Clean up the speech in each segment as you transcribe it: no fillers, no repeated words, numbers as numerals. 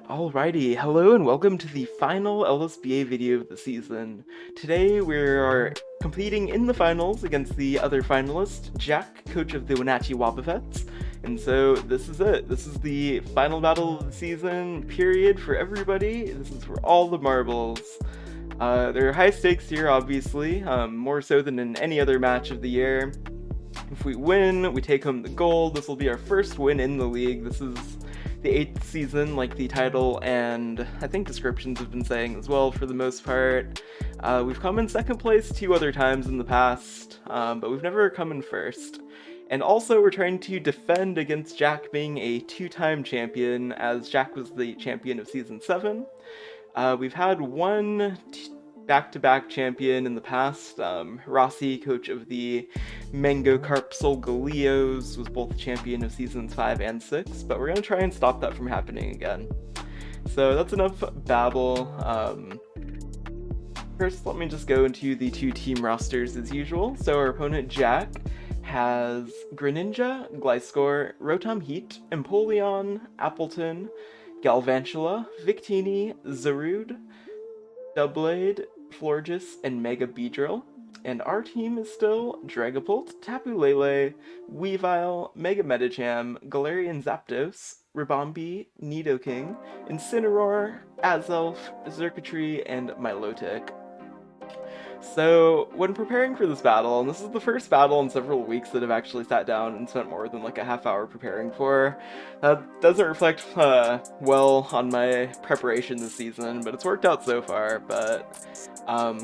Alrighty, hello and welcome to the final LSBA video of the season. Today we are competing in the finals against the other finalist, Jack, coach of the Wenatchee Wobbuffets. And so this is it. This is the final battle of the season, period, for everybody. This is for all the marbles. There are high stakes here, obviously, more so than in any other match of the year. If we win, we take home the gold. This will be our first win in the league. This is the 8th season, like the title and I think descriptions have been saying as well for the most part. We've come in second place 2 other times in the past, but we've never come in first. And also we're trying to defend against Jack being a 2-time champion, as Jack was the champion of Season 7. We've had one back-to-back champion in the past. Rossi, coach of the Mango Carp Solgaleos, was both champion of Seasons 5 and 6, but we're going to try and stop that from happening again. So that's enough babble. First, let me just go into the 2 team rosters as usual. So our opponent, Jack, has Greninja, Gliscor, Rotom Heat, Empoleon, Appleton, Galvantula, Victini, Zarude, Doublade, Florges, and Mega Beedrill. And our team is still Dragapult, Tapu Lele, Weavile, Mega Medicham, Galarian Zapdos, Ribombee, Nidoking, Incineroar, Azelf, Xurkitree, and Milotic. So, when preparing for this battle, and this is the first battle in several weeks that I've actually sat down and spent more than like a half hour preparing for, that doesn't reflect well on my preparation this season, but it's worked out so far. But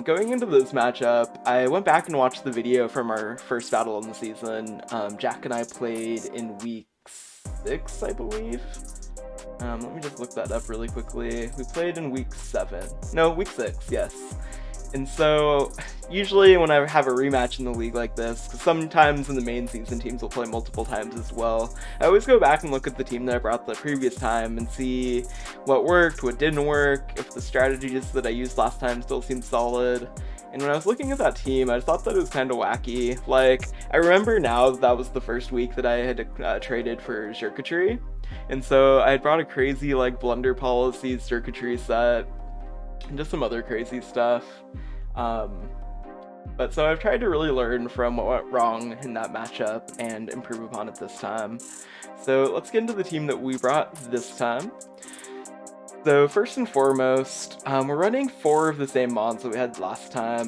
going into this matchup, I went back and watched the video from our first battle in the season. Jack and I played in week 6, I believe. Let me just look that up really quickly. We played in week 7. No, week 6, yes. And so, usually when I have a rematch in the league like this, because sometimes in the main season teams will play multiple times as well, I always go back and look at the team that I brought the previous time and see what worked, what didn't work, if the strategies that I used last time still seem solid. And when I was looking at that team, I thought that it was kind of wacky. Like, I remember now that was the first week that I had traded for Xurkitree, and so I had brought a crazy, like, Blunder Policies Xurkitree set, and just some other crazy stuff. But so I've tried to really learn from what went wrong in that matchup and improve upon it this time. So let's get into the team that we brought this time. So first and foremost, we're running 4 of the same mons that we had last time.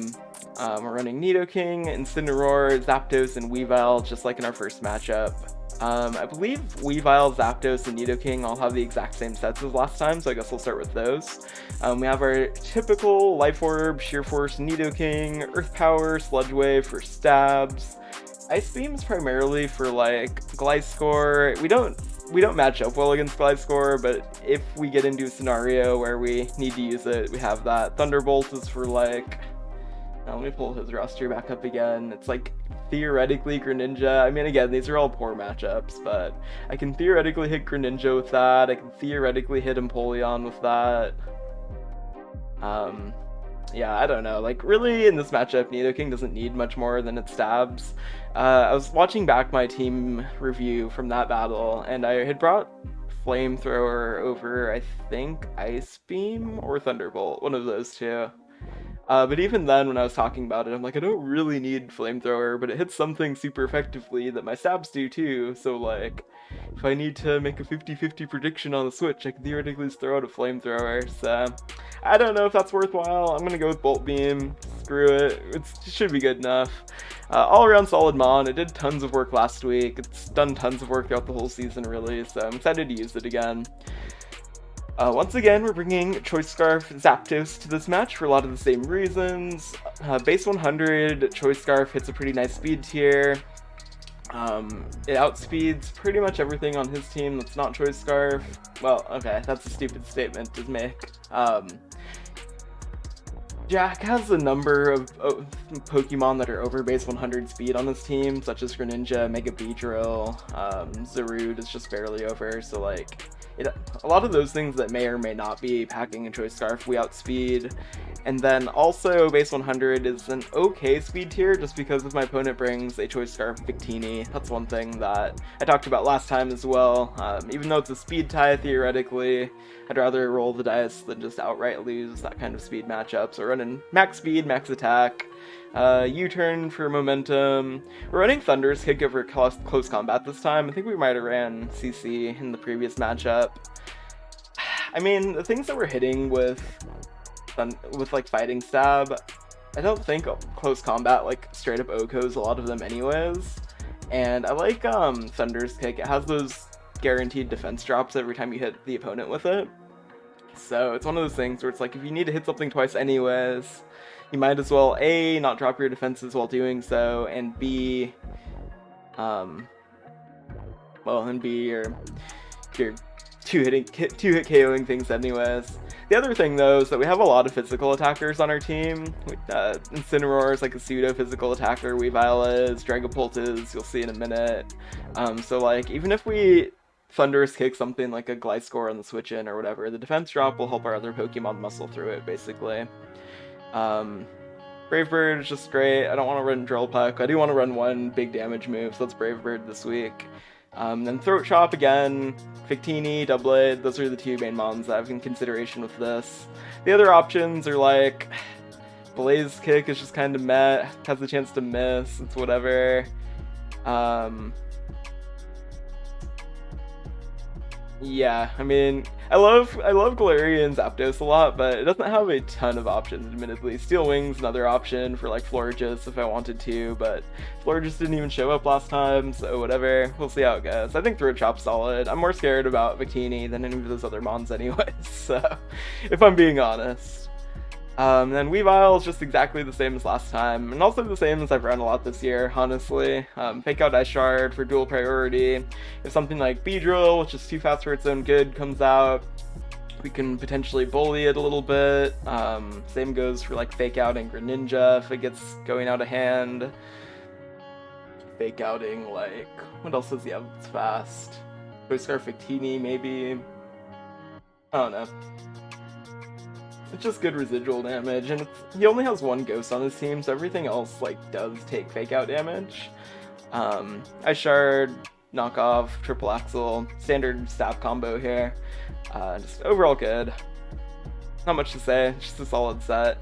We're running Nidoking, Incineroar, Zapdos, and Weavile, just like in our first matchup. I believe Weavile, Zapdos, and Nidoking all have the exact same sets as last time, so I guess we'll start with those. We have our typical Life Orb, Sheer Force, Nidoking, Earth Power, Sludge Wave for stabs, Ice Beams primarily for like Gliscor. We don't match up well against Gliscor, but if we get into a scenario where we need to use it, we have that. Thunderbolt is for like, now let me pull his roster back up again. It's like theoretically Greninja. I mean, again, these are all poor matchups, but I can theoretically hit Greninja with that. I can theoretically hit Empoleon with that. Yeah, I don't know. Like, really, in this matchup, Nidoking doesn't need much more than its stabs. I was watching back my team review from that battle, and I had brought Flamethrower over, I think, Ice Beam or Thunderbolt, one of those two. But even then, when I was talking about it, I'm like, I don't really need Flamethrower, but it hits something super effectively that my stabs do too, so like, if I need to make a 50-50 prediction on the Switch, I can theoretically just throw out a Flamethrower, so I don't know if that's worthwhile. I'm gonna go with Bolt Beam. Screw it. It should be good enough. All around solid mon. It did tons of work last week. It's done tons of work throughout the whole season, really, so I'm excited to use it again. Once again, we're bringing Choice Scarf Zapdos to this match for a lot of the same reasons. Base 100, Choice Scarf hits a pretty nice speed tier. It outspeeds pretty much everything on his team that's not Choice Scarf. Well, okay, that's a stupid statement to make. Jack has a number of Pokemon that are over base 100 speed on his team, such as Greninja, Mega Beedrill, Zarude is just barely over, so like, a lot of those things that may or may not be packing a Choice Scarf, we outspeed. And then also base 100 is an okay speed tier just because if my opponent brings a Choice Scarf Victini, that's one thing that I talked about last time as well. Even though it's a speed tie theoretically, I'd rather roll the dice than just outright lose that kind of speed matchup. So we're running max speed, max attack, U-turn for momentum. We're running Thunder's Kick over close combat this time. I think we might have ran CC in the previous matchup. I mean, the things that we're hitting with like Fighting Stab, I don't think close combat like straight up OHKOs a lot of them anyways. And I like Thunder's Kick. It has those guaranteed defense drops every time you hit the opponent with it. So it's one of those things where it's like if you need to hit something twice anyways, you might as well A, not drop your defenses while doing so, and B, you're two-hit KOing things anyways. The other thing, though, is that we have a lot of physical attackers on our team. Incineroar is like a pseudo-physical attacker, Weavile is, Dragapult is, you'll see in a minute. So, like, even if we Thunderous Kick something like a Gliscor on the switch-in or whatever, the defense drop will help our other Pokemon muscle through it, basically. Brave Bird is just great. I don't want to run Drill Peck. I do want to run one big damage move, so that's Brave Bird this week. Then Throat Chop again, Victini, Doublade, those are the two main mons I have in consideration with this. The other options are like, Blaze Kick is just kind of meh, has the chance to miss, it's whatever. Yeah, I mean, I love Galarian Zapdos a lot, but it doesn't have a ton of options, admittedly. Steel Wing's another option for, like, Florges if I wanted to, but Florges didn't even show up last time, so whatever. We'll see how it goes. I think Throat Chop's solid. I'm more scared about Victini than any of those other mons anyways, so, if I'm being honest. Then Weavile is just exactly the same as last time, and also the same as I've run a lot this year, honestly. Fake out Ice Shard for dual priority. If something like Beedrill, which is too fast for its own good, comes out, we can potentially bully it a little bit. Same goes for like Fake Outing Greninja if it gets going out of hand. Fake Outing, like, what else does he have that's fast? Choice Scarf Victini, maybe? I don't know. It's just good residual damage, and he only has one Ghost on his team, so everything else, like, does take Fake Out damage. Ice Shard, Knockoff, Triple Axle, standard stab combo here. Just overall good. Not much to say, just a solid set.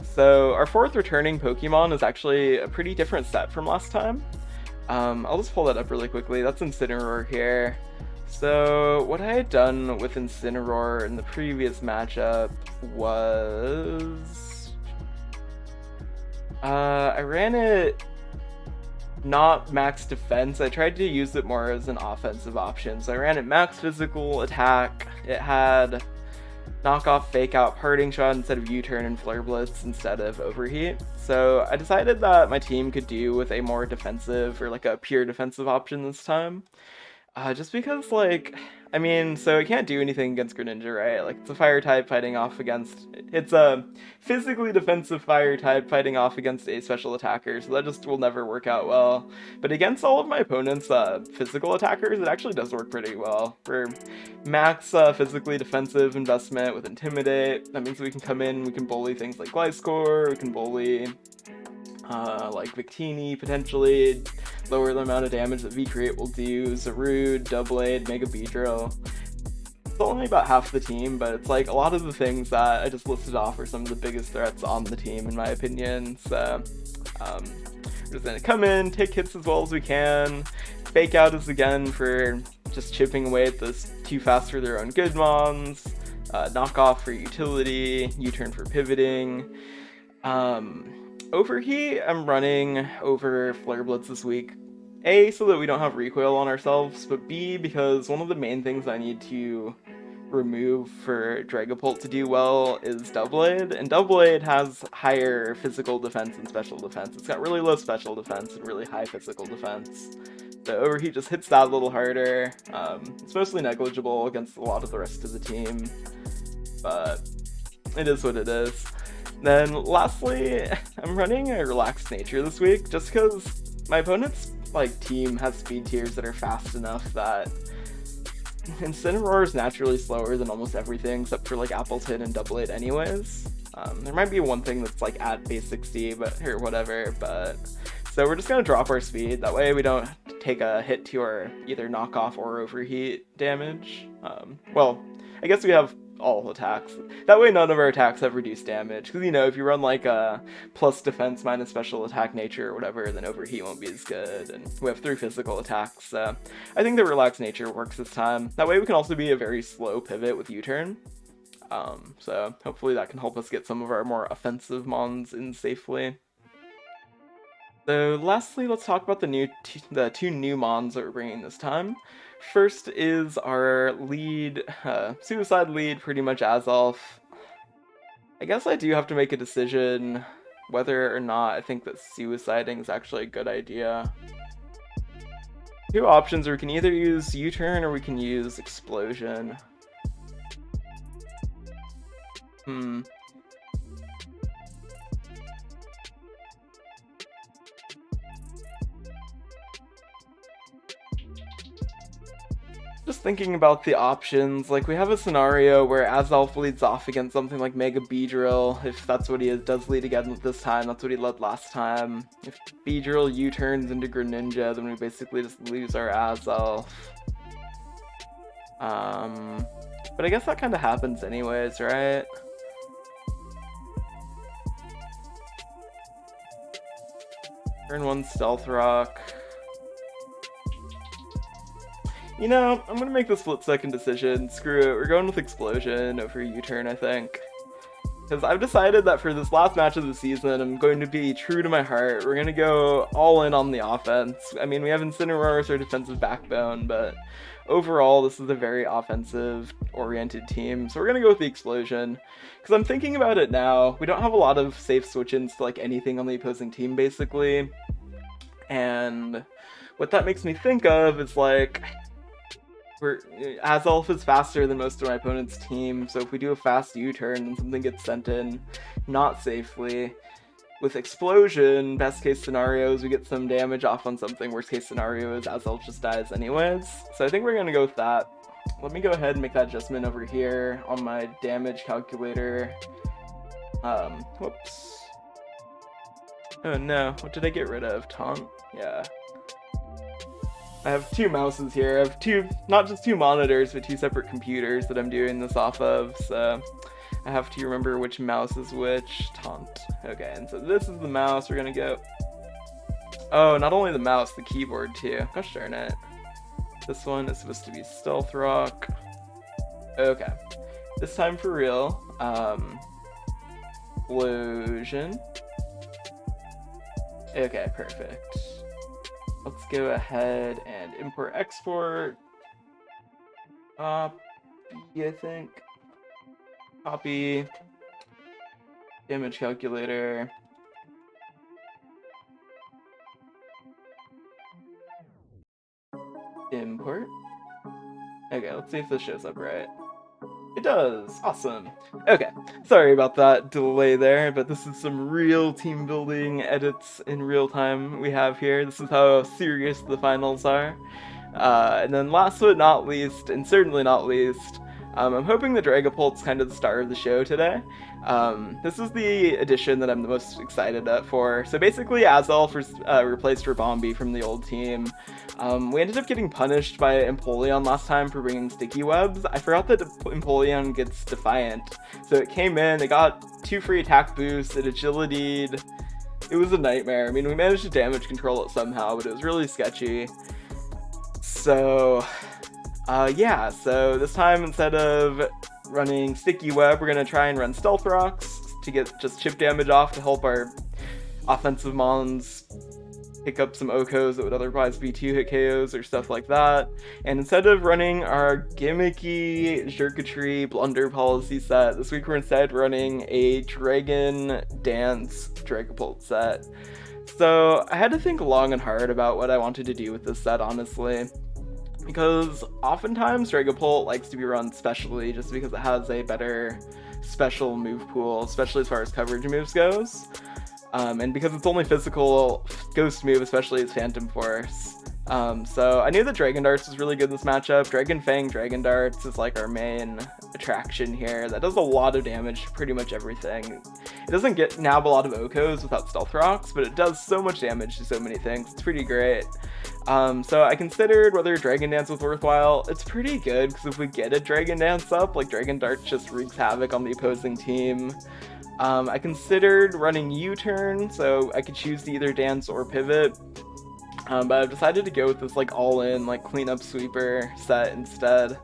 So, our fourth returning Pokemon is actually a pretty different set from last time. I'll just pull that up really quickly. That's Incineroar here. So, what I had done with Incineroar in the previous matchup was... I ran it not max defense. I tried to use it more as an offensive option. So I ran it max physical attack. It had knockoff, fake out, parting shot instead of U-turn, and flare blitz instead of overheat. So I decided that my team could do with a more defensive or like a pure defensive option this time. Just because, like, I mean, so it can't do anything against Greninja, right? Like, it's a fire type fighting off against... It's a physically defensive fire type fighting off against a special attacker, so that just will never work out well. But against all of my opponents' physical attackers, it actually does work pretty well. For max physically defensive investment with Intimidate, that means we can come in, we can bully things like Gliscor, we can bully... like Victini, potentially, lower the amount of damage that V-Create will do, Zarude, Doublade, Mega Beedrill. It's only about half the team, but it's like a lot of the things that I just listed off are some of the biggest threats on the team, in my opinion. So, we're just gonna come in, take hits as well as we can. Fake Out is again for just chipping away at those too fast for their own good mons. Knockoff for utility, U-turn for pivoting. Overheat, I'm running over Flare Blitz this week. A, so that we don't have recoil on ourselves, but B, because one of the main things I need to remove for Dragapult to do well is Doublade, and Doublade has higher physical defense and special defense. It's got really low special defense and really high physical defense. So Overheat just hits that a little harder. It's mostly negligible against a lot of the rest of the team, but it is what it is. Then lastly, I'm running a Relaxed Nature this week, just because my opponent's like team has speed tiers that are fast enough that Incineroar is naturally slower than almost everything except for like Appleton and Double 8 anyways. There might be one thing that's like at base 60, but or whatever, but so we're just gonna drop our speed. That way we don't take a hit to our either knockoff or overheat damage. Well, I guess we have all attacks. That way none of our attacks have reduced damage, because you know, if you run like a plus defense minus special attack nature or whatever, then overheat won't be as good, and we have 3 physical attacks, so I think the relaxed nature works this time. That way we can also be a very slow pivot with U-turn, so hopefully that can help us get some of our more offensive mons in safely. So lastly, let's talk about the 2 new mons that we're bringing this time. First is our lead, suicide lead, pretty much Azalf. I guess I do have to make a decision whether or not I think that suiciding is actually a good idea. 2 options, or we can either use U-turn or we can use explosion. Just thinking about the options, like we have a scenario where Azalf leads off against something like Mega Beedrill, if that's what he does lead again this time, that's what he led last time. If Beedrill U-turns into Greninja, then we basically just lose our Azalf. But I guess that kind of happens anyways, right? Turn 1 Stealth Rock. You know, I'm gonna make the split-second decision. Screw it, we're going with Explosion over U-turn, I think. Because I've decided that for this last match of the season, I'm going to be true to my heart. We're gonna go all in on the offense. I mean, we have Incineroar as our defensive backbone, but overall, this is a very offensive-oriented team, so we're gonna go with the Explosion. Because I'm thinking about it now, we don't have a lot of safe switch-ins to like anything on the opposing team, basically. And what that makes me think of is like, Azalf is faster than most of my opponent's team, so if we do a fast U-turn and something gets sent in not safely, with Explosion, best case scenario is we get some damage off on something, worst case scenario is Azalf just dies anyways. So I think we're gonna go with that. Let me go ahead and make that adjustment over here on my damage calculator. Whoops. Oh no, what did I get rid of? Taunt? Yeah. I have 2 mouses here. I have not just 2 monitors, but 2 separate computers that I'm doing this off of, so I have to remember which mouse is which. Taunt. Okay, and so this is the mouse. We're gonna go... Oh, not only the mouse, the keyboard too. Gosh darn it. This one is supposed to be Stealth Rock. Okay. This time for real. Explosion. Okay, perfect. Let's go ahead and import-export. Copy, I think. Copy. Damage calculator. Import. Okay, let's see if this shows up right. It does! Awesome! Okay, sorry about that delay there, but this is some real team building edits in real time we have here. This is how serious the finals are. And then last but not least, and certainly not least, I'm hoping the Dragapult's kind of the star of the show today. This is the edition that I'm the most excited for. So basically, Azalf replaced Ribombee from the old team. We ended up getting punished by Empoleon last time for bringing sticky webs. I forgot that Empoleon gets Defiant. So it came in, it got 2 free attack boosts, it agility'd. It was a nightmare. I mean, we managed to damage control it somehow, but it was really sketchy. So, yeah, so this time instead of running Sticky Web, we're going to try and run Stealth Rocks to get just chip damage off to help our offensive mons pick up some Okos that would otherwise be 2-hit KOs or stuff like that. And instead of running our gimmicky Xurkitree Blunder Policy set, this week we're instead running a Dragon Dance Dragapult set. So I had to think long and hard about what I wanted to do with this set, honestly. Because oftentimes Dragapult likes to be run specially just because it has a better special move pool, especially as far as coverage moves goes. And because it's only physical ghost move, especially as Phantom Force. So I knew the Dragon Darts was really good in this matchup. Dragon Fang Dragon Darts is like our main attraction here. That does a lot of damage to pretty much everything. It doesn't nab a lot of Okos without Stealth Rocks, but it does so much damage to so many things. It's pretty great. So I considered whether Dragon Dance was worthwhile. It's pretty good, because if we get a Dragon Dance up, like Dragon Darts just wreaks havoc on the opposing team. I considered running U-turn, so I could choose to either dance or pivot. But I've decided to go with this like all-in like cleanup sweeper set instead.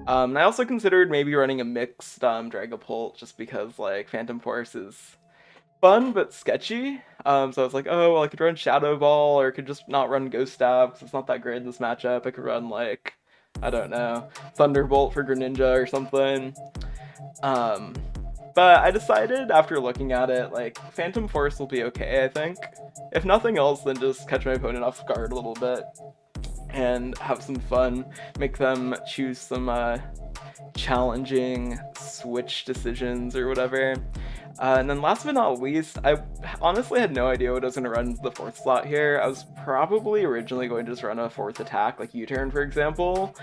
And I also considered maybe running a mixed Dragapult, just because like Phantom Force is fun but sketchy. So I was like, oh well, I could run Shadow Ball, or I could just not run Ghost Stab because it's not that great in this matchup. I could run like, I don't know, Thunderbolt for Greninja or something. But I decided after looking at it, like, Phantom Force will be okay, I think. If nothing else, then just catch my opponent off guard a little bit and have some fun, make them choose some challenging switch decisions or whatever. And then last but not least, I honestly had no idea what I was going to run into the 4th slot here. I was probably originally going to just run a 4th attack, like U-turn for example,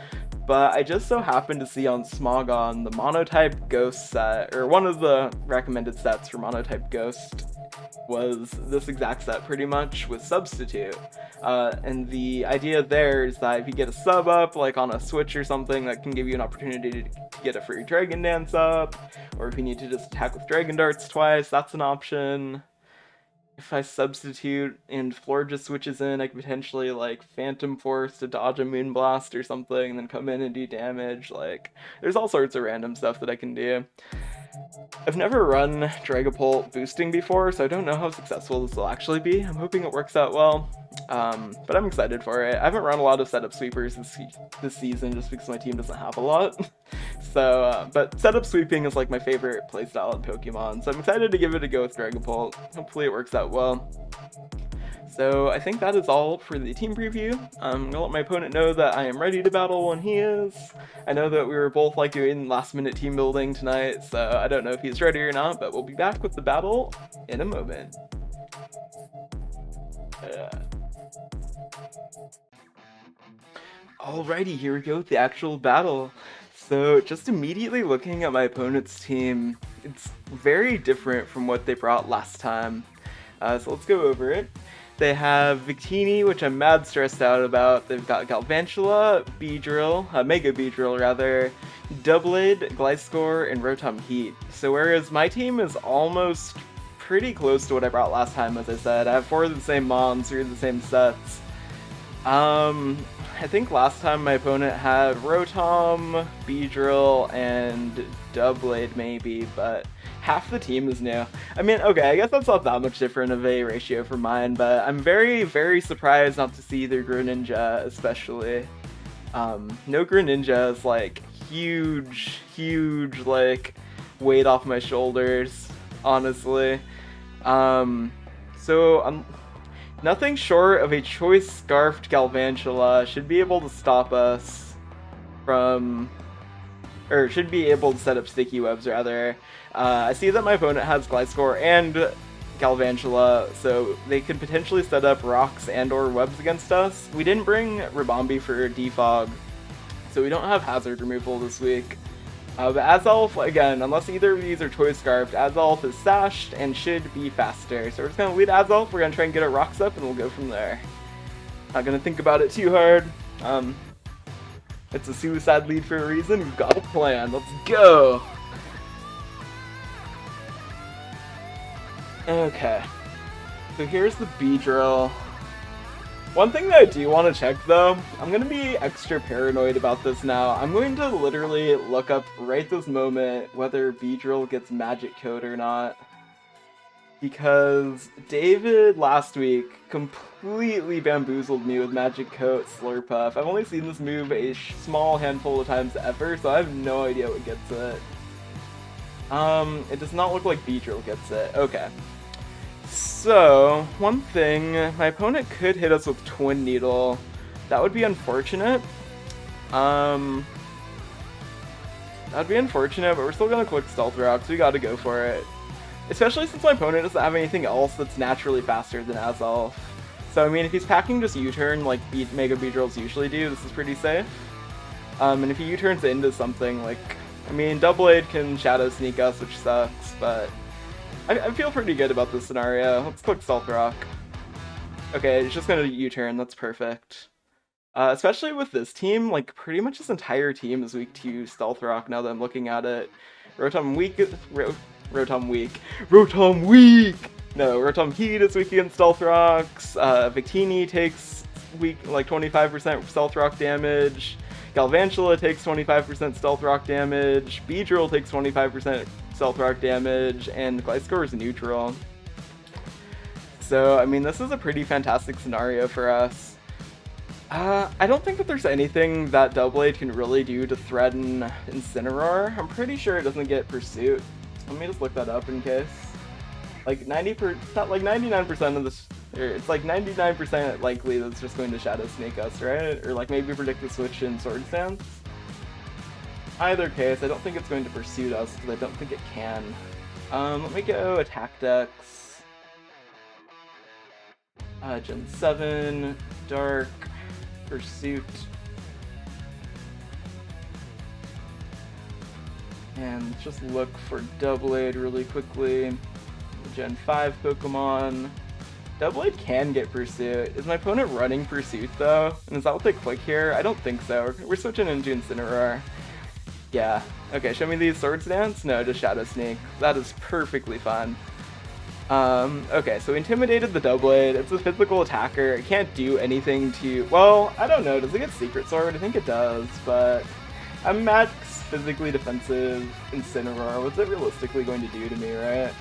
but I just so happened to see on Smogon the Monotype Ghost set, or one of the recommended sets for Monotype Ghost was this exact set pretty much with Substitute. And the idea there is that if you get a sub up, like on a switch or something, that can give you an opportunity to get a free Dragon Dance up, or if you need to just attack with Dragon Darts twice, that's an option. If I substitute and Floor just switches in, I could potentially like Phantom Force to dodge a Moonblast or something, and then come in and do damage. Like, there's all sorts of random stuff that I can do. I've never run Dragapult boosting before, so I don't know how successful this will actually be. I'm hoping it works out well, but I'm excited for it. I haven't run a lot of setup sweepers this season just because my team doesn't have a lot. So, but setup sweeping is like my favorite playstyle in Pokemon, so I'm excited to give it a go with Dragapult. Hopefully it works out well. So I think that is all for the team preview. I'm going to let my opponent know that I am ready to battle when he is. I know that we were both like doing last minute team building tonight, so I don't know if he's ready or not, but we'll be back with the battle in a moment. Alrighty, here we go with the actual battle. So just immediately looking at my opponent's team, it's very different from what they brought last time. So let's go over it. They have Victini, which I'm mad stressed out about. They've got Galvantula, Beedrill, Mega Beedrill rather, Doublade, Gliscor, and Rotom Heat. So whereas my team is almost pretty close to what I brought last time, as I said, I have 4 of the same mons, 3 of the same sets. I think last time my opponent had Rotom, Beedrill, and Doublade maybe, but half the team is new. I mean, okay, I guess that's not that much different of a ratio from mine, but I'm very, very surprised not to see either Greninja, especially. No Greninja is, like, huge, like, weight off my shoulders, honestly. Nothing short of a Choice Scarfed Galvantula should be able to stop us from, or should be able to set up sticky webs, rather. I see that my opponent has Gliscor and Galvantula, so they could potentially set up rocks and or webs against us. We didn't bring Ribombee for Defog, so we don't have hazard removal this week. But Azelf, again, unless either of these are Choice Scarfed, Azelf is sashed and should be faster. So we're just going to lead Azelf, we're going to try and get our rocks up, and we'll go from there. Not going to think about it too hard. It's a suicide lead for a reason. We've got a plan. Let's go! Okay. So here's the Beedrill. One thing that I do want to check, though, I'm going to be extra paranoid about this now. I'm going to literally look up right this moment whether Beedrill gets Magic Coat or not. Because David last week completely bamboozled me with Magic Coat Slurpuff. I've only seen this move a small handful of times ever, so I have no idea what gets it. It does not look like Beedrill gets it. Okay. So, one thing, my opponent could hit us with Twin Needle. That would be unfortunate. That would be unfortunate, but we're still gonna click Stealth Rock, so we gotta go for it. Especially since my opponent doesn't have anything else that's naturally faster than Azelf. So I mean, if he's packing just U-turn like Mega Beedrills usually do, this is pretty safe. And if he U-turns into something like, I mean, Doublade can Shadow Sneak us, which sucks, but I feel pretty good about this scenario. Let's click Stealth Rock. Okay, it's just gonna U-turn, that's perfect. Especially with this team, like, pretty much this entire team is weak to Stealth Rock now that I'm looking at it. Rotom weak. No, Rotom Heat is weak against Stealth Rocks. Victini takes like 25% Stealth Rock damage. Galvantula takes 25% Stealth Rock damage. Beedrill takes 25% Stealth Rock damage, and Gliscor is neutral. So, I mean, this is a pretty fantastic scenario for us. I don't think that there's anything that Doublade can really do to threaten Incineroar. I'm pretty sure it doesn't get Pursuit. Let me just look that up in case. Like 99% of this, or it's like 99% likely that it's just going to Shadow Snake us, right? Or like maybe predict the switch in Sword Stance. Either case, I don't think it's going to Pursuit us because I don't think it can. Let me go Attack Dex. Gen 7, Dark, Pursuit. And just look for Doublade really quickly. Gen 5 Pokemon. Doublade can get Pursuit. Is my opponent running Pursuit though? And is that what they click here? I don't think so. We're switching into Incineroar. Yeah. Okay, show me these Swords Dance? No, just Shadow Sneak. That is perfectly fine. Okay, so we intimidated the Doublade. It's a physical attacker. It can't do anything to... Well, I don't know. Does it get Secret Sword? I think it does, but... I'm max physically defensive Incineroar. What's it realistically going to do to me, right?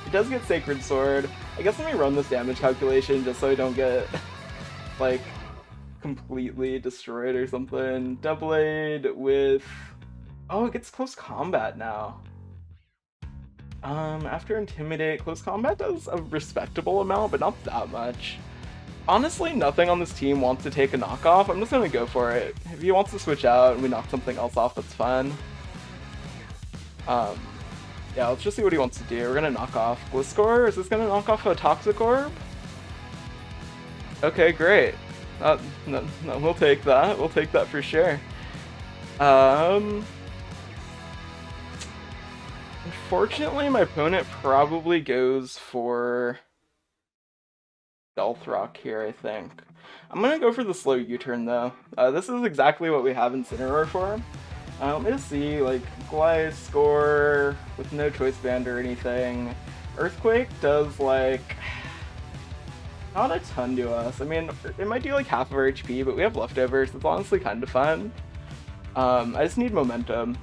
It does get Sacred Sword. I guess let me run this damage calculation just so I don't get, like, completely destroyed or something. Doublade with... Oh, it gets Close Combat now. After Intimidate, Close Combat does a respectable amount, but not that much. Honestly, nothing on this team wants to take a knockoff. I'm just gonna go for it. If he wants to switch out and we knock something else off, that's fine. Yeah, let's just see what he wants to do. We're gonna knock off Gliscor. Is this gonna knock off a Toxic Orb? Okay, great. No, we'll take that. We'll take that for sure. Unfortunately, my opponent probably goes for Stealth Rock here, I think. I'm gonna go for the slow U-turn though. This is exactly what we have Incineroar for. Let me just see, like, Gliscor with no Choice Band or anything. Earthquake does, like, not a ton to us. I mean, it might do like half of our HP, but we have leftovers. It's honestly kind of fun. I just need momentum.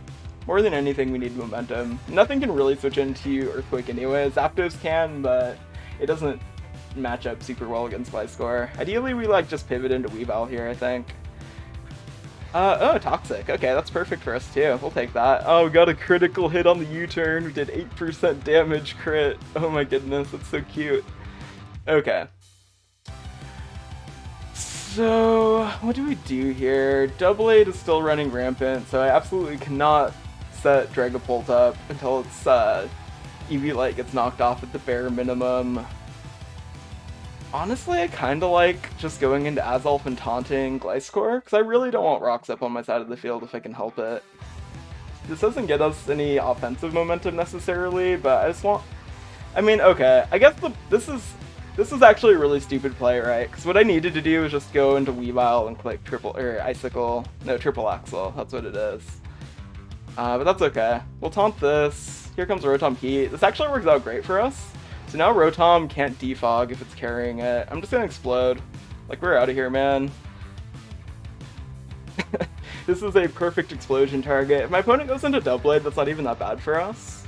More than anything, we need momentum. Nothing can really switch into Earthquake anyways. Zapdos can, but it doesn't match up super well against Gliscor. Ideally, we like just pivot into Weavile here, I think. Oh, Toxic. Okay, that's perfect for us too. We'll take that. Oh, we got a critical hit on the U-turn. We did 8% damage crit. Oh my goodness, that's so cute. Okay. So, what do we do here? Doublade is still running rampant, so I absolutely cannot set Dragapult up until its Eevee gets knocked off at the bare minimum. Honestly, I kind of like just going into Azalf and taunting Gliscor, because I really don't want Rocks up on my side of the field if I can help it. This doesn't get us any offensive momentum necessarily, but I just want... I mean, okay, I guess this is actually a really stupid play, right? Because what I needed to do was just go into Weavile and click Triple Axle. That's what it is. But that's okay. We'll taunt this. Here comes Rotom Heat. This actually works out great for us. So now Rotom can't defog if it's carrying it. I'm just gonna explode. Like, we're out of here, man. This is a perfect explosion target. If my opponent goes into Doublade, that's not even that bad for us.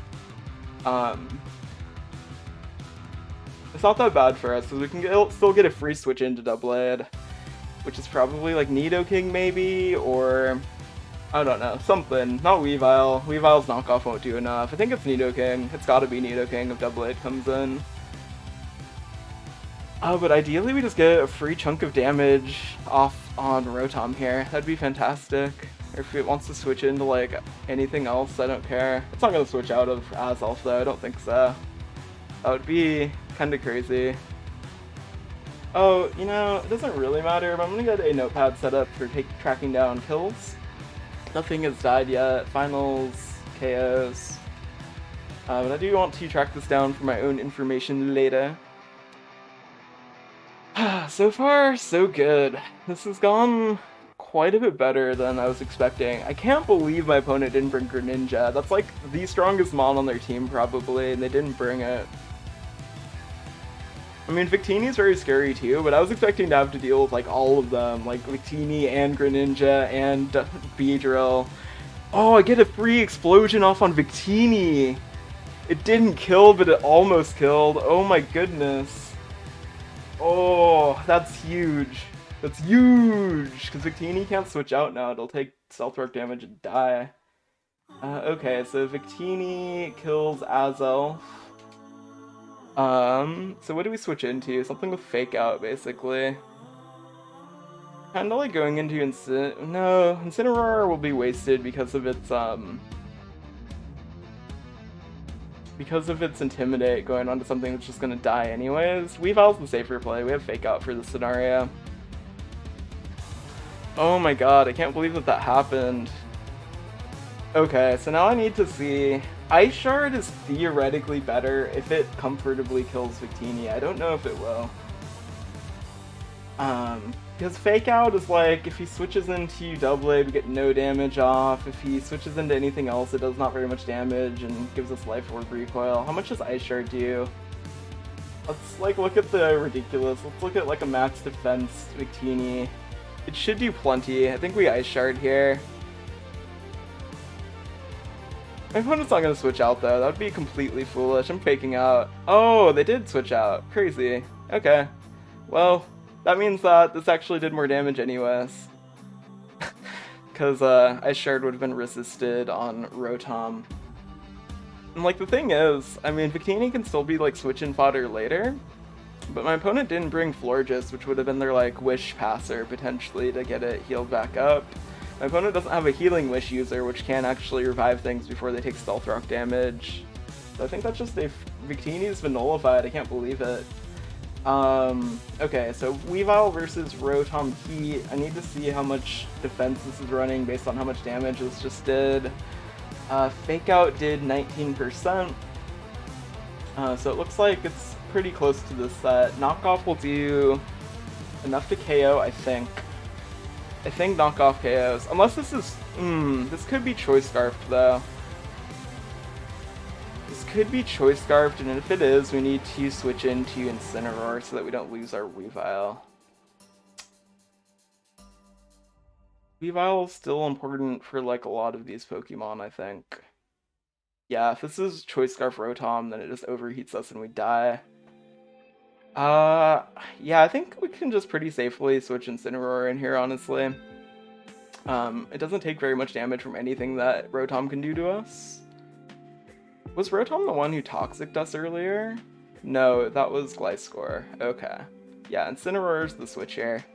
It's not that bad for us, because we can still get a free switch into Doublade, which is probably like Nidoking maybe, or I don't know, something. Not Weavile. Weavile's knockoff won't do enough. I think it's Nidoking. It's gotta be Nidoking if Doublade comes in. But ideally we just get a free chunk of damage off on Rotom here. That'd be fantastic. Or if it wants to switch into like anything else, I don't care. It's not gonna switch out of Azalf though, I don't think so. That would be kinda crazy. Oh, you know, it doesn't really matter, but I'm gonna get a notepad set up for tracking down kills. Nothing has died yet. Finals, KOs. But I do want to track this down for my own information later. So far, so good. This has gone quite a bit better than I was expecting. I can't believe my opponent didn't bring Greninja. That's like the strongest mon on their team probably, and they didn't bring it. I mean, Victini's very scary too, but I was expecting to have to deal with like all of them, like Victini and Greninja and Beedrill. Oh, I get a free explosion off on Victini! It didn't kill, but it almost killed. Oh my goodness. Oh, that's huge. That's huge! Because Victini can't switch out now. It'll take Stealth Rock damage and die. Okay, so Victini kills Azelf. So what do we switch into? Something with Fake Out, basically. Kinda like going into No, Incineroar will be wasted because of its, Intimidate going onto something that's just gonna die anyways. Weavile's the safer play. We have Fake Out for this scenario. Oh my god, I can't believe that happened. Okay, so now I need to see... Ice Shard is theoretically better if it comfortably kills Victini. I don't know if it will. Because Fake Out is like, if he switches into Double-A, we get no damage off. If he switches into anything else, it does not very much damage and gives us Life Orb Recoil. How much does Ice Shard do? Let's like look at the ridiculous. Let's look at like a max defense Victini. It should do plenty. I think we Ice Shard here. My opponent's not gonna switch out though, that would be completely foolish. I'm faking out. Oh, they did switch out. Crazy. Okay. Well, that means that this actually did more damage anyways. Because Ice Shard would have been resisted on Rotom. And like the thing is, I mean, Victini can still be like switch-in fodder later, but my opponent didn't bring Florges, which would have been their like Wish passer potentially to get it healed back up. My opponent doesn't have a Healing Wish user, which can actually revive things before they take Stealth Rock damage. So I think that's just a... Victini's been nullified, I can't believe it. Okay, so Weavile versus Rotom Heat. I need to see how much defense this is running based on how much damage this just did. Fake Out did 19%. So it looks like it's pretty close to this set. Knockoff will do enough to KO, I think. I think knockoff KOs. Unless this is... this could be Choice Scarfed, though. This could be Choice Scarfed, and if it is, we need to switch into Incineroar so that we don't lose our Weavile. Weavile's still important for, like, a lot of these Pokemon, I think. Yeah, if this is Choice Scarf Rotom, then it just overheats us and we die. Yeah, I think we can just pretty safely switch Incineroar in here, honestly. It doesn't take very much damage from anything that Rotom can do to us. Was Rotom the one who Toxic'd us earlier? No, that was Gliscor. Okay. Yeah, Incineroar's the switch here.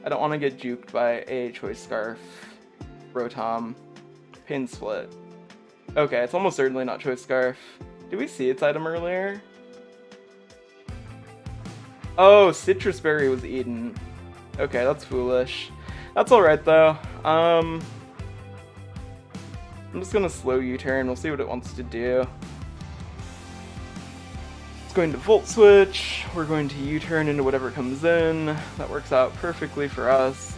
I don't want to get juked by a Choice Scarf Rotom Pin Split. Okay, it's almost certainly not Choice Scarf. Did we see its item earlier? Oh, Citrus Berry was eaten. Okay, that's foolish. That's alright though. I'm just gonna slow U-turn, we'll see what it wants to do. It's going to Volt Switch, we're going to U-turn into whatever comes in. That works out perfectly for us.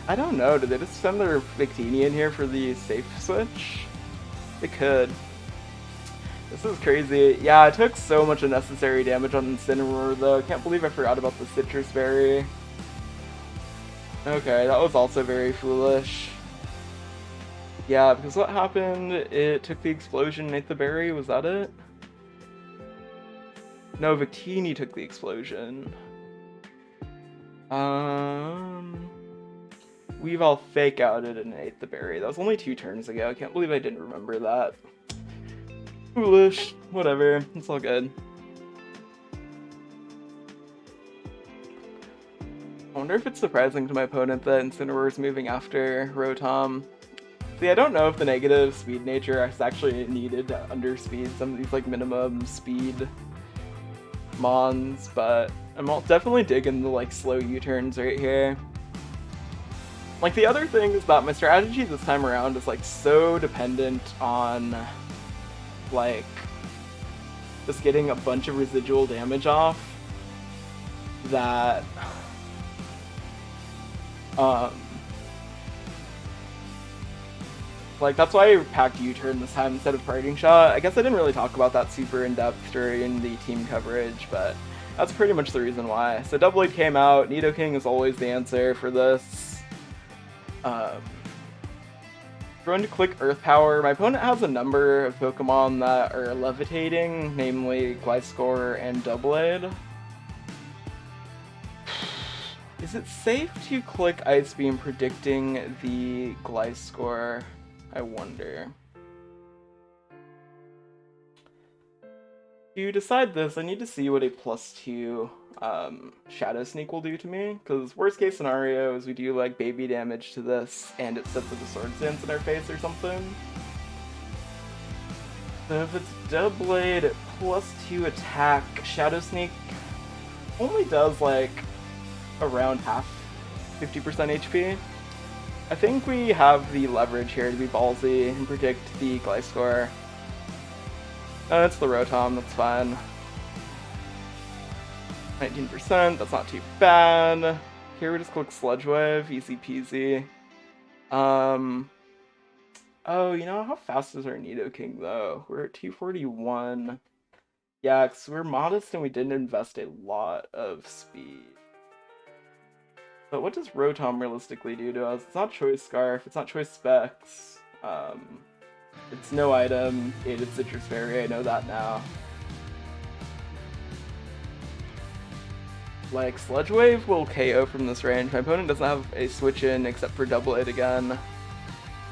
I don't know, did they just send their Victini in here for the safe switch? They could. This is crazy. Yeah, I took so much unnecessary damage on Incineroar though. I can't believe I forgot about the Citrus Berry. Okay, that was also very foolish. Yeah, because what happened? It took the explosion and ate the berry, was that it? No, Victini took the explosion. Weavile Fake Outed and ate the berry. That was only 2 turns ago. I can't believe I didn't remember that. Foolish. Whatever. It's all good. I wonder if it's surprising to my opponent that Incineroar is moving after Rotom. See, I don't know if the negative speed nature is actually needed to underspeed some of these like minimum speed mons, but I'm definitely digging the like slow U-turns right here. Like the other thing is that my strategy this time around is like so dependent on like just getting a bunch of residual damage off that like that's why I packed U-turn this time instead of parting shot. I guess I didn't really talk about that super in depth during the team coverage, but that's pretty much the reason why. So Doublade came out. Nidoking is always the answer for this. Going to click Earth Power. My opponent has a number of Pokemon that are levitating, namely Gliscor and Doublade. Is it safe to click Ice Beam predicting the Gliscor? I wonder. To decide this, I need to see what a +2 Shadow Sneak will do to me, because worst case scenario is we do like baby damage to this and it sets up a Swords Dance in our face or something. So if it's Doublade +2 attack, Shadow Sneak only does like around half, 50% HP. I think we have the leverage here to be ballsy and predict the Gliscor. Oh, it's the Rotom, that's fine. 19%, that's not too bad. Here we just click Sludge Wave, easy peasy. Oh, you know, how fast is our Nidoking though? We're at 241. Yeah, because we're modest and we didn't invest a lot of speed. But what does Rotom realistically do to us? It's not Choice Scarf, it's not Choice Specs. It's no item, Aided Citrus Berry, I know that now. Like, Sludge Wave will KO from this range. My opponent doesn't have a switch in except for Doublade again. And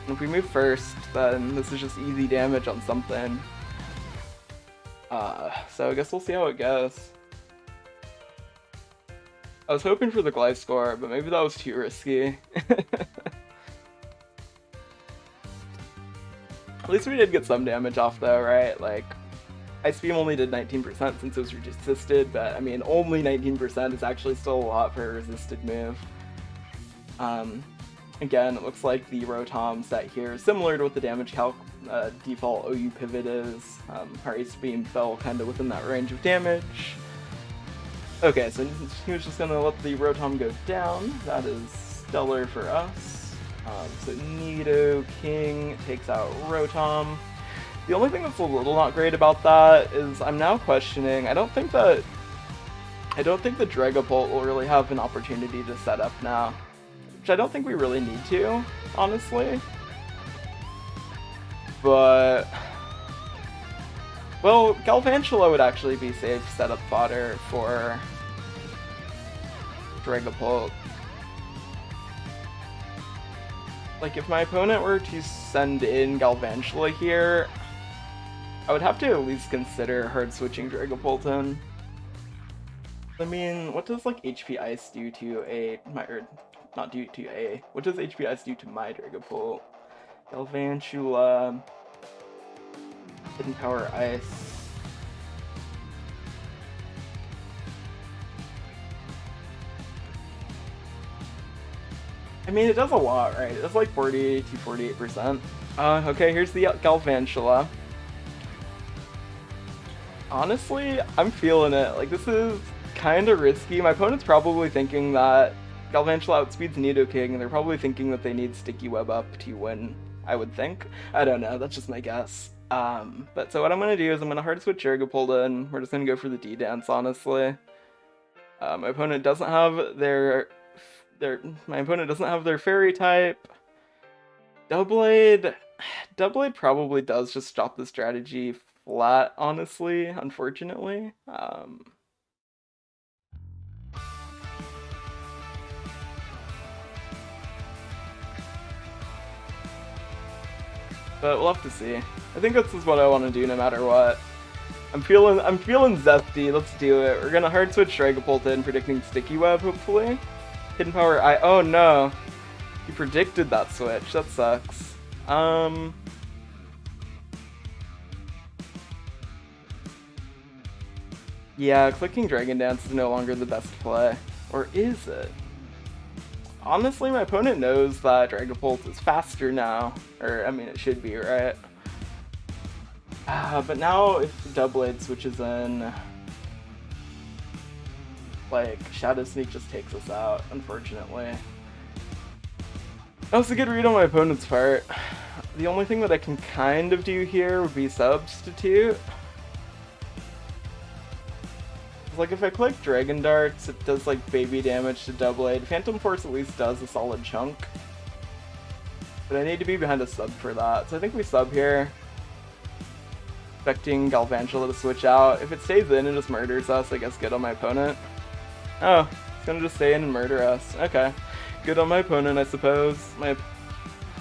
if we move first, then this is just easy damage on something. So I guess we'll see how it goes. I was hoping for the Gliscor, but maybe that was too risky. At least we did get some damage off though, right? Like, Ice Beam only did 19% since it was resisted, but I mean, only 19% is actually still a lot for a resisted move. Again, it looks like the Rotom set here is similar to what the damage calc default OU pivot is. Our Ice Beam fell kind of within that range of damage. Okay, so he was just gonna let the Rotom go down. That is stellar for us. So Nidoking takes out Rotom. The only thing that's a little not great about that is I'm now questioning. I don't think the Dragapult will really have an opportunity to set up now, which I don't think we really need to, honestly. But well, Galvantula would actually be safe setup fodder for Dragapult. Like, if my opponent were to send in Galvantula here, I would have to at least consider hard switching Dragapult in. I mean, what does like HP Ice do to what does HP Ice do to my Dragapult? Galvantula, Hidden Power Ice. I mean, it does a lot, right? It does like 40 to 48%. Okay, here's the Galvantula. Honestly, I'm feeling it. Like, this is kind of risky. My opponent's probably thinking that Galvantula outspeeds Nidoking, and they're probably thinking that they need Sticky Web up to win, I would think. I don't know, that's just my guess. But so what I'm going to do is I'm going to hard switch Dragapult in. We're just going to go for the D-Dance, honestly. My opponent doesn't have their Fairy type. Doublade probably does just stop the strategy flat, honestly, unfortunately. But we'll have to see. I think this is what I want to do no matter what. I'm feeling zesty, let's do it. We're gonna hard switch Dragapult in, predicting Sticky Web, hopefully. Hidden Power oh no! He predicted that switch, that sucks. Yeah, clicking Dragon Dance is no longer the best play. Or is it? Honestly, my opponent knows that Dragapult is faster now. Or, I mean, it should be, right? But now if Doublade switches in, like, Shadow Sneak just takes us out, unfortunately. That was a good read on my opponent's part. The only thing that I can kind of do here would be Substitute. Like, if I click Dragon Darts, it does, like, baby damage to Doublade. Phantom Force at least does a solid chunk. But I need to be behind a sub for that, so I think we sub here. Expecting Galvantula to switch out. If it stays in and just murders us, I guess good on my opponent. Oh, it's gonna just stay in and murder us. Okay. Good on my opponent, I suppose. My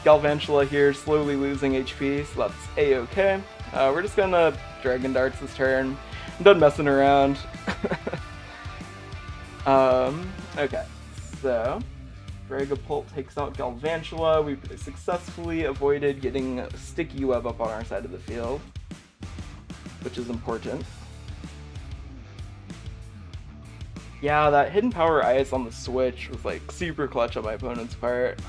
Galvantula here slowly losing HP, so that's A-okay. We're just gonna Dragon Darts this turn. I'm done messing around. Okay, so Dragapult takes out Galvantula. We successfully avoided getting a Sticky Web up on our side of the field, which is important. Yeah, that Hidden Power Ice on the switch was like super clutch on my opponent's part.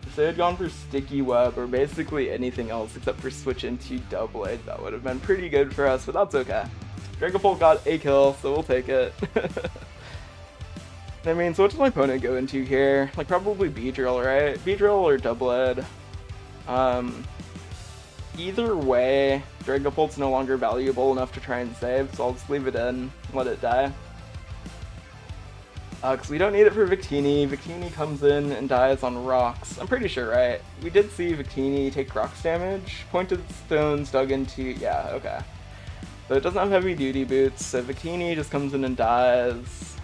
If they had gone for Sticky Web or basically anything else except for switch into Doublade, that would have been pretty good for us, but that's okay. Dragapult got a kill, so we'll take it. I mean, so what does my opponent go into here? Like, probably Beedrill, right? Beedrill or Doublade. Either way, Dragapult's no longer valuable enough to try and save, so I'll just leave it in, let it die. Because we don't need it for Victini. Victini comes in and dies on rocks. I'm pretty sure, right? We did see Victini take rocks damage. Pointed stones dug into... yeah, okay. So it doesn't have heavy duty boots, so Victini just comes in and dies.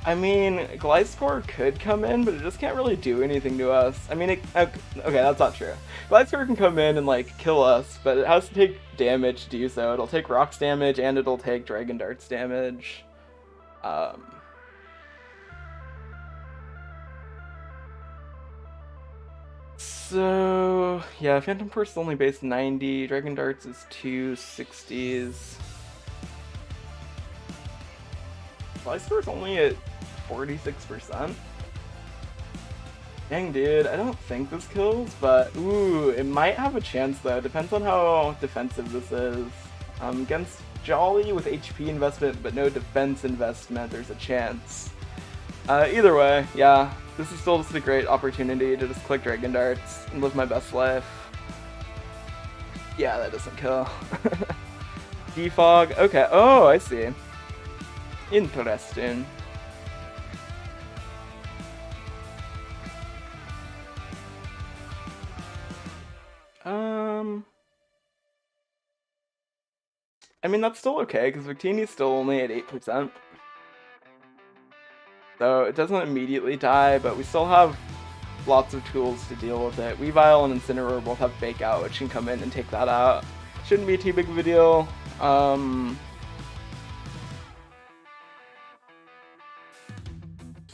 I mean, Gliscor could come in, but it just can't really do anything to us. I mean, okay, that's not true. Gliscor can come in and, like, kill us, but it has to take damage to do so. It'll take rocks damage, and it'll take Dragon Darts damage. So, yeah, Phantom Force is only base 90, Dragon Darts is 260s. Gliscor's only at 46%. Dang, dude, I don't think this kills, but ooh, it might have a chance though. Depends on how defensive this is. Against Jolly with HP investment but no defense investment, there's a chance. Either way, yeah, this is still just a great opportunity to just click Dragon Darts and live my best life. Yeah, that doesn't kill. Defog, okay, oh, I see. Interesting. I mean, that's still okay, because Victini's still only at 8%. So it doesn't immediately die, but we still have lots of tools to deal with it. Weavile and Incineroar both have Fake Out, which can come in and take that out. Shouldn't be too big of a deal.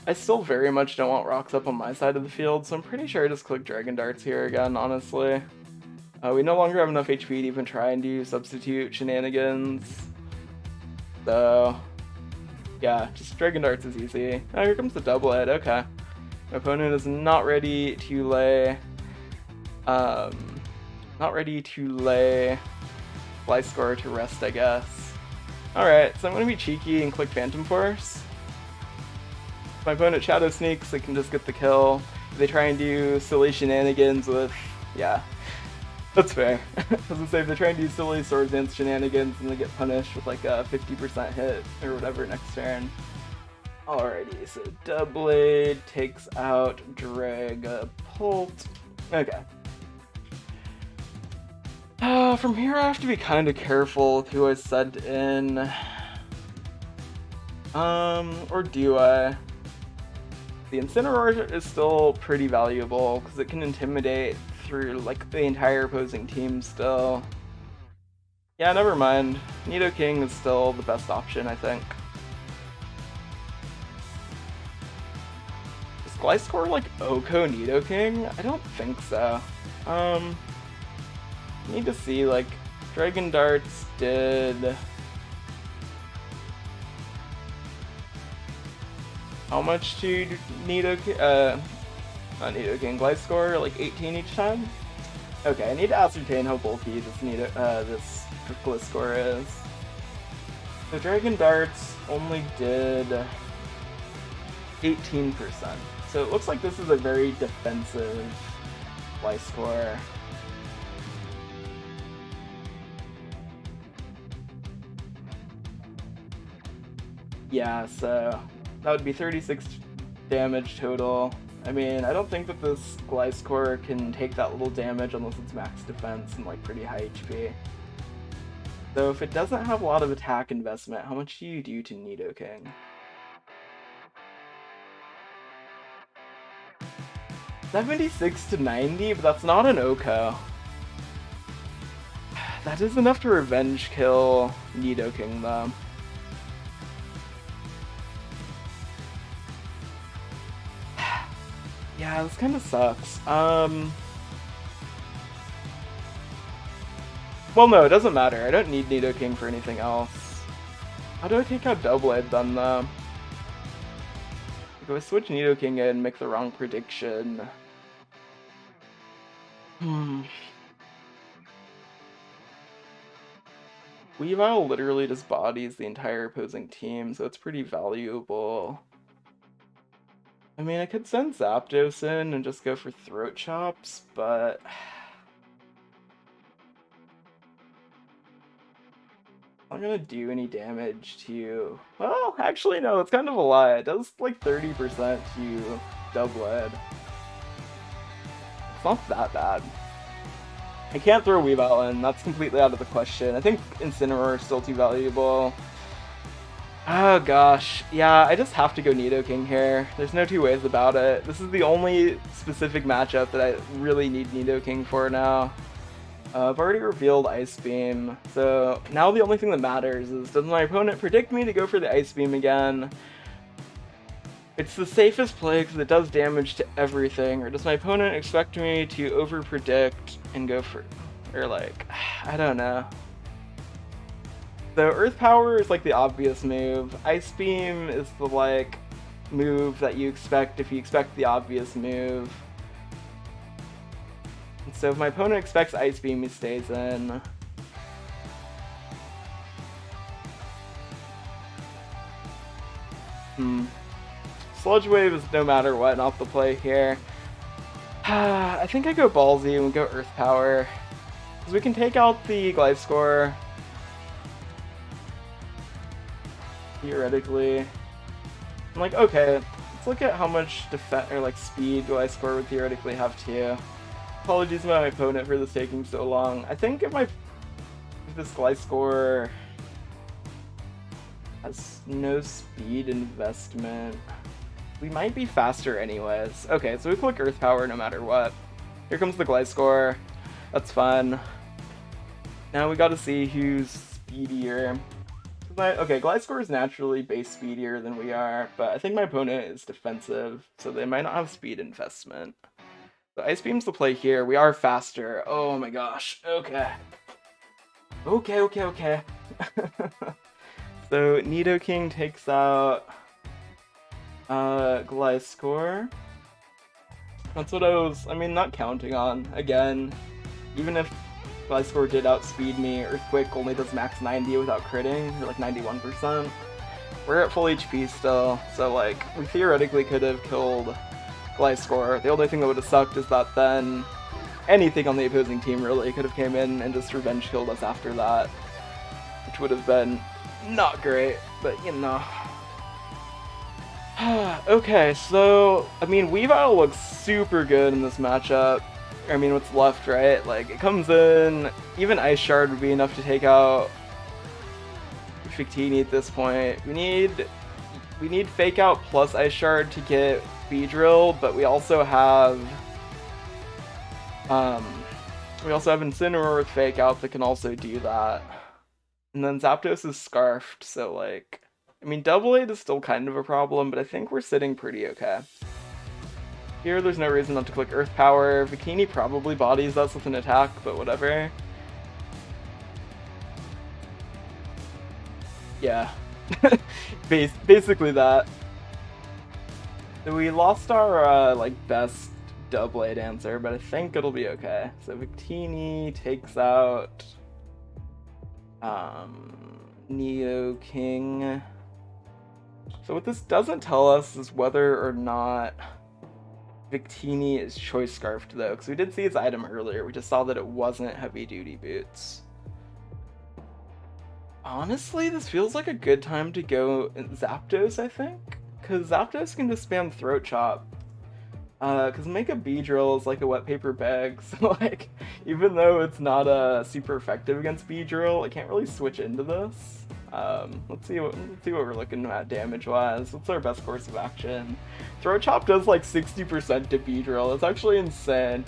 I still very much don't want rocks up on my side of the field, so I'm pretty sure I just click Dragon Darts here again, honestly. We no longer have enough HP to even try and do substitute shenanigans. So, yeah, just Dragon Darts is easy. Oh, here comes the Doublade, okay. My opponent is not ready to lay... Gliscor to rest, I guess. Alright, so I'm gonna be cheeky and click Phantom Force. If my opponent Shadow Sneaks, I can just get the kill. If they try and do silly shenanigans with... yeah. That's fair. I was gonna say, if they try and do silly Sword Dance shenanigans and they get punished with like a 50% hit or whatever next turn. Alrighty, so Doublade takes out Dragapult. Okay. From here I have to be kind of careful with who I send in. Or do I? The Incineroar is still pretty valuable because it can intimidate through like the entire opposing team still. Yeah, never mind. Nidoking is still the best option, I think. Is Gliscor like Oko Nidoking? I don't think so. Need to see, like, Dragon Darts did... How much to Nidoking? Not Nidoking, Gliscor, like 18 each time? Okay, I need to ascertain how bulky this Gliscor is. The Dragon Darts only did 18%. So it looks like this is a very defensive Gliscor. Yeah, so that would be 36 damage total. I mean, I don't think that this Gliscor can take that little damage unless it's max defense and like pretty high HP. So if it doesn't have a lot of attack investment, how much do you do to Nidoking? $76 to $90, but that's not an Oko. That is enough to revenge kill Nidoking though. Yeah, this kind of sucks. Well, no, it doesn't matter. I don't need Nidoking for anything else. How do I take out Doublade then, though? If I switch Nidoking in and make the wrong prediction... Weavile literally just bodies the entire opposing team, so it's pretty valuable. I mean, I could send Zapdos in and just go for Throat Chops, but... I'm not gonna do any damage to you. Well, actually, no, that's kind of a lie. It does like 30% to Doublade. It's not that bad. I can't throw Weavile in, that's completely out of the question. I think Incineroar is still too valuable. Oh gosh, yeah, I just have to go Nidoking here. There's no two ways about it. This is the only specific matchup that I really need Nidoking for now. I've already revealed Ice Beam, so now the only thing that matters is, does my opponent predict me to go for the Ice Beam again? It's the safest play because it does damage to everything, or does my opponent expect me to over-predict and go for, or like, I don't know. So Earth Power is like the obvious move. Ice Beam is the like move that you expect if you expect the obvious move. And so if my opponent expects Ice Beam, he stays in. Sludge Wave is no matter what not the play here. I think I go ballsy and we go Earth Power. Because we can take out the Gliscor. Theoretically. I'm like, okay, let's look at how much defense or like speed Gliscor would theoretically have too. Apologies to my opponent for this taking so long. I think if this Gliscor has no speed investment, we might be faster anyways. Okay, so we click Earth Power no matter what. Here comes the Gliscor. That's fun. Now we gotta see who's speedier. Okay, Gliscor is naturally base speedier than we are, but I think my opponent is defensive, so they might not have speed investment. So Ice Beam's the play here. We are faster. Oh my gosh. Okay. Okay. So Nidoking takes out Gliscor. That's what I mean, not counting on. Again, even if Gliscor did outspeed me, Earthquake only does max 90 without critting, or like 91%. We're at full HP still, so like, we theoretically could have killed Gliscor. The only thing that would have sucked is that then anything on the opposing team really could have came in and just revenge killed us after that, which would have been not great, but you know. Okay, so, I mean, Weavile looks super good in this matchup. I mean, what's left, right? Like, it comes in, even Ice Shard would be enough to take out Victini at this point. We need Fake Out plus Ice Shard to get Beedrill, but we also have Incineroar with Fake Out that can also do that. And then Zapdos is Scarfed, so like, I mean, Doublade is still kind of a problem, but I think we're sitting pretty okay. Here, there's no reason not to click Earth Power. Victini probably bodies us with an attack, but whatever. Yeah. Basically that. So we lost our like best double-blade answer, but I think it'll be okay. So Victini takes out Neo King. So what this doesn't tell us is whether or not Victini is choice scarfed though, because we did see his item earlier. We just saw that it wasn't heavy duty boots. Honestly, this feels like a good time to go Zapdos, I think, because Zapdos can just spam Throat Chop. Because Make a Beedrill is like a wet paper bag, so like, even though it's not super effective against Beedrill, it can't really switch into this. Let's see what we're looking at damage-wise. What's our best course of action? Throat Chop does like 60% to Beedrill. It's actually insane.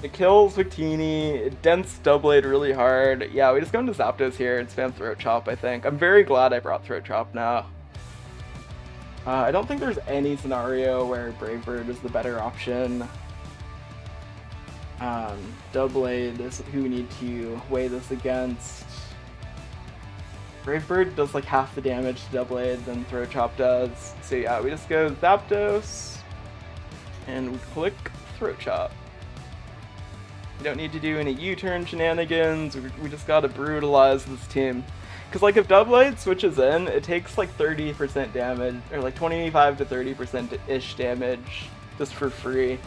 It kills Victini, it dents Doublade really hard. Yeah, we just go into Zapdos here and spam Throat Chop, I think. I'm very glad I brought Throat Chop now. I don't think there's any scenario where Brave Bird is the better option. Doublade is who we need to weigh this against. Brave Bird does like half the damage to Doublade than Throat Chop does. So yeah, we just go Zapdos, and we click Throat Chop. We don't need to do any U-turn shenanigans, we just gotta brutalize this team. Because like if Doublade switches in, it takes like 30% damage, or like 25 to 30%-ish damage just for free.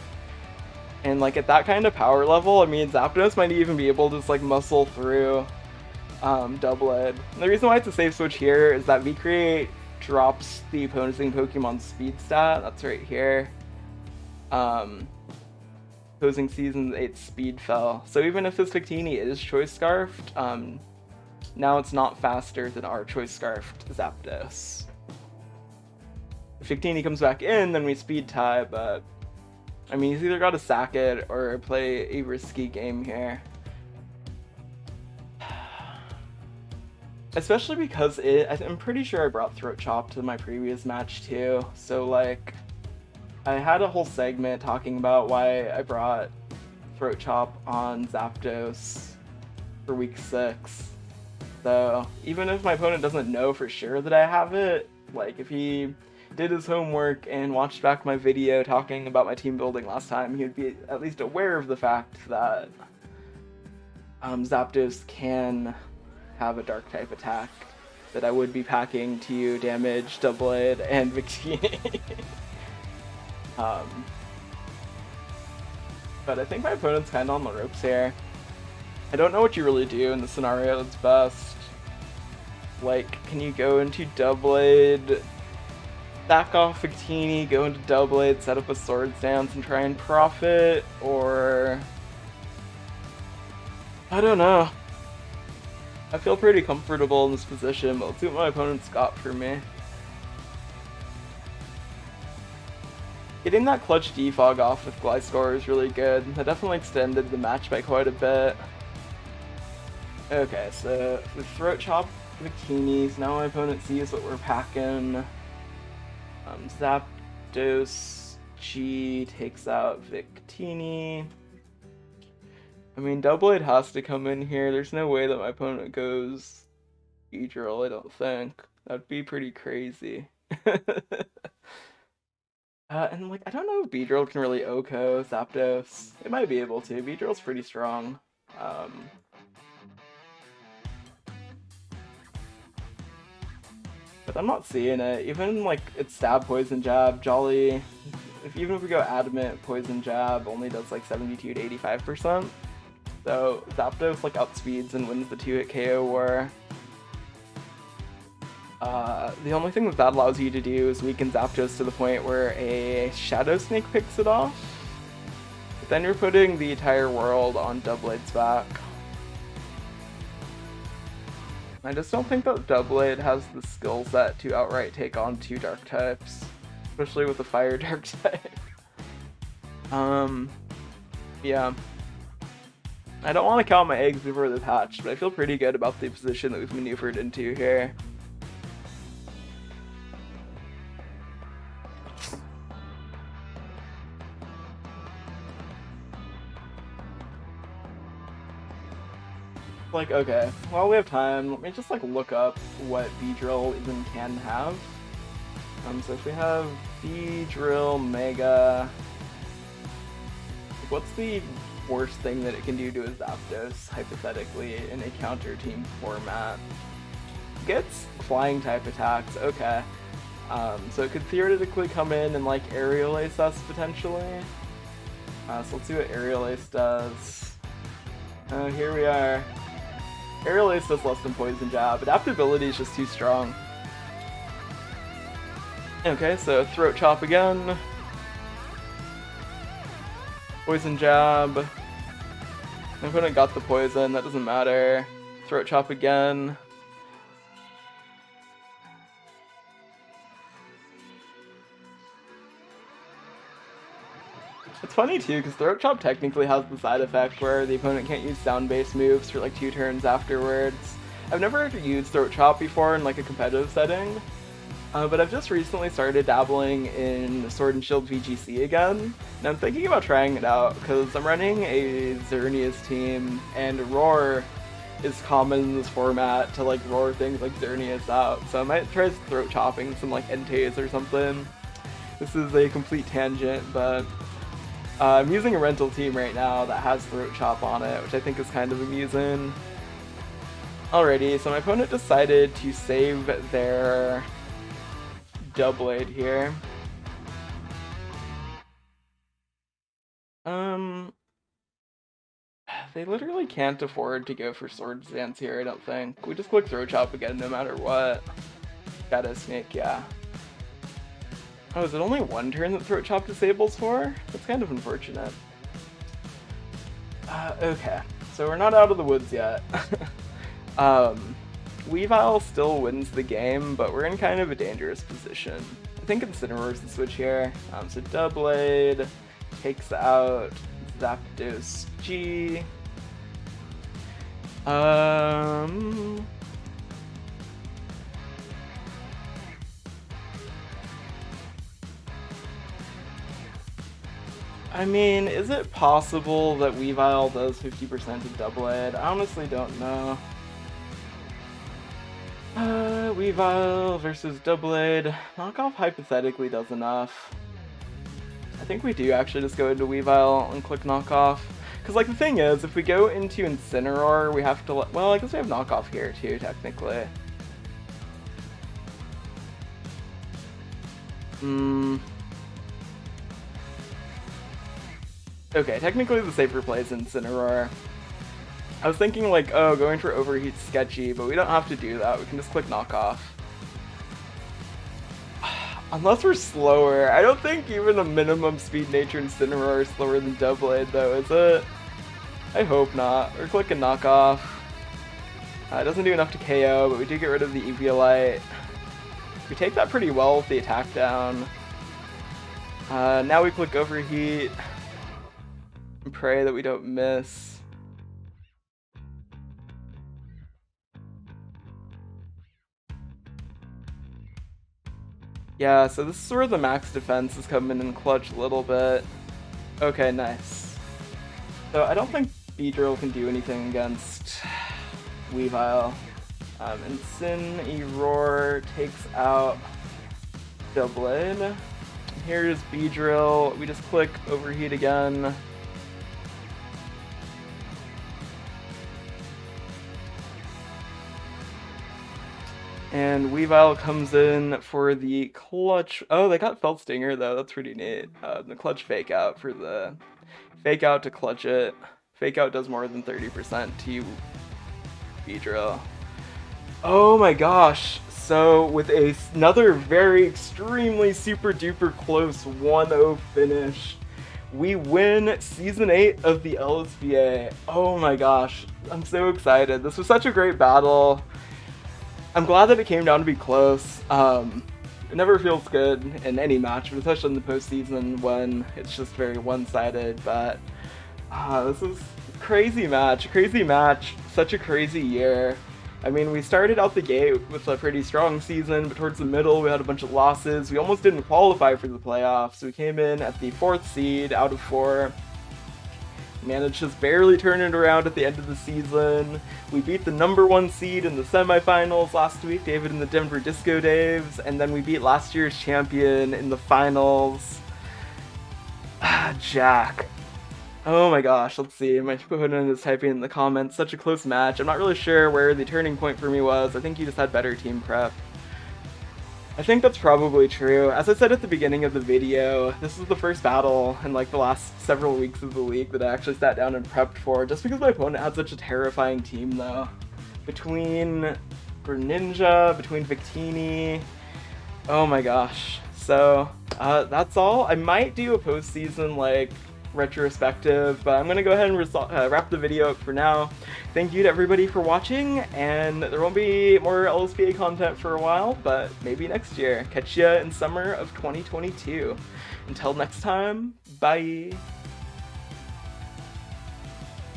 And like at that kind of power level, I mean Zapdos might even be able to just like muscle through Doublade. And the reason why it's a safe switch here is that V-Create drops the opposing Pokemon's speed stat, that's right here. Opposing Season 8 speed fell. So even if this Victini is choice scarfed, now it's not faster than our choice scarfed Zapdos. If Victini comes back in, then we speed tie, but I mean he's either gotta sack it or play a risky game here. Especially because I'm pretty sure I brought Throat Chop to my previous match too, so like I had a whole segment talking about why I brought Throat Chop on Zapdos for week 6. So even if my opponent doesn't know for sure that I have it, like if he did his homework and watched back my video talking about my team building last time, he would be at least aware of the fact that Zapdos can have a dark type attack that I would be packing to damage Doublade and Victini. But I think my opponent's kind of on the ropes here. I don't know what you really do in the scenario that's best. Like, can you go into Doublade, back off Victini, go into Doublade, set up a Swords Dance and try and profit, or I don't know. I feel pretty comfortable in this position, but let's see what my opponent's got for me. Getting that clutch defog off with Gliscor is really good. That definitely extended the match by quite a bit. Okay, so the Throat Chop Victinis, now my opponent sees what we're packing. Zapdos G takes out Victini. I mean, Doublade has to come in here. There's no way that my opponent goes Beedrill, I don't think. That'd be pretty crazy. And like, I don't know if Beedrill can really OHKO Zapdos. It might be able to. Beedrill's pretty strong. But I'm not seeing it. Even like its stab poison jab, Jolly, even if we go adamant, poison jab only does like 72 to 85%. So Zapdos like outspeeds and wins the 2-hit KO war. The only thing that allows you to do is weaken Zapdos to the point where a Shadow Snake picks it off. But then you're putting the entire world on Doublade's back. I just don't think that Doublade has the skill set to outright take on 2 dark types, especially with a fire dark type. Yeah. I don't want to count my eggs before they've hatched, but I feel pretty good about the position that we've maneuvered into here. Like, okay, while we have time, let me just like look up what B-Drill even can have. So if we have B-Drill Mega, what's the worst thing that it can do to a Zapdos, hypothetically, in a counter team format? Gets flying type attacks, okay. So it could theoretically come in and like Aerial Ace us potentially. So let's see what Aerial Ace does. Here we are. Aerial Ace does less than Poison Jab. Adaptability is just too strong. Okay, so Throat Chop again. Poison Jab. My opponent got the poison, that doesn't matter. Throat Chop again. It's funny too, because Throat Chop technically has the side effect where the opponent can't use sound-based moves for like 2 turns afterwards. I've never used Throat Chop before in like a competitive setting, but I've just recently started dabbling in Sword and Shield VGC again, and I'm thinking about trying it out, because I'm running a Xerneas team, and Roar is common in this format to like roar things like Xerneas out, so I might try Throat Chopping some like Entei or something. This is a complete tangent, but I'm using a rental team right now that has Throat Chop on it, which I think is kind of amusing. Alrighty, so my opponent decided to save their Doublade here. They literally can't afford to go for Sword Dance here, I don't think. We just click Throat Chop again no matter what. Shadow Snake, yeah. Oh, is it only 1 turn that Throat Chop disables for? That's kind of unfortunate. Okay, so we're not out of the woods yet. Weavile still wins the game, but we're in kind of a dangerous position. I think Incineroar's the switch here. So Doublade takes out Zapdos G. I mean, is it possible that Weavile does 50% of Doublade? I honestly don't know. Weavile versus Doublade. Knockoff hypothetically does enough. I think we do actually just go into Weavile and click Knockoff. Because, like, the thing is, if we go into Incineroar, we have to well, I guess we have Knockoff here, too, technically. Okay, technically the safer play is Incineroar. I was thinking like, oh, going for Overheat's sketchy, but we don't have to do that. We can just click Knockoff. Unless we're slower. I don't think even a minimum speed nature Incineroar is slower than Doublade though, is it? I hope not. We're clicking Knockoff. It doesn't do enough to KO, but we do get rid of the Eviolite. We take that pretty well with the attack down. Now we click Overheat. And pray that we don't miss. Yeah, so this is where the max defense is coming in clutch a little bit. Okay, nice. So I don't think B-Drill can do anything against Weavile. Incineroar takes out Doublade. Here's B-Drill. We just click Overheat again. And Weavile comes in for the clutch. Oh, they got Felt Stinger though. That's pretty neat. The clutch fake out for the fake out to clutch it. Fake out does more than 30% to B-Drill. Oh my gosh. So with another very extremely super duper close 1-0 finish, we win Season 8 of the LSBA. Oh my gosh. I'm so excited. This was such a great battle. I'm glad that it came down to be close. It never feels good in any match, but especially in the postseason when it's just very one-sided. But this was a crazy match, such a crazy year. I mean, we started out the gate with a pretty strong season, but towards the middle we had a bunch of losses. We almost didn't qualify for the playoffs. We came in at the 4th seed out of 4. managed to just barely turn it around at the end of the season. We beat the #1 seed in the semifinals last week, David and the Denver Disco Daves, and then we beat last year's champion in the finals. Jack. Oh my gosh, let's see. My opponent is typing in the comments. Such a close match. I'm not really sure where the turning point for me was. I think you just had better team prep. I think that's probably true. As I said at the beginning of the video, this is the first battle in like the last several weeks of the week that I actually sat down and prepped for, just because my opponent had such a terrifying team though. Between Greninja, between Victini, oh my gosh. So, that's all. I might do a postseason like retrospective, but I'm gonna go ahead and wrap the video up for now. Thank you to everybody for watching, and there won't be more LSBA content for a while, but maybe next year. Catch ya in summer of 2022. Until next time, bye!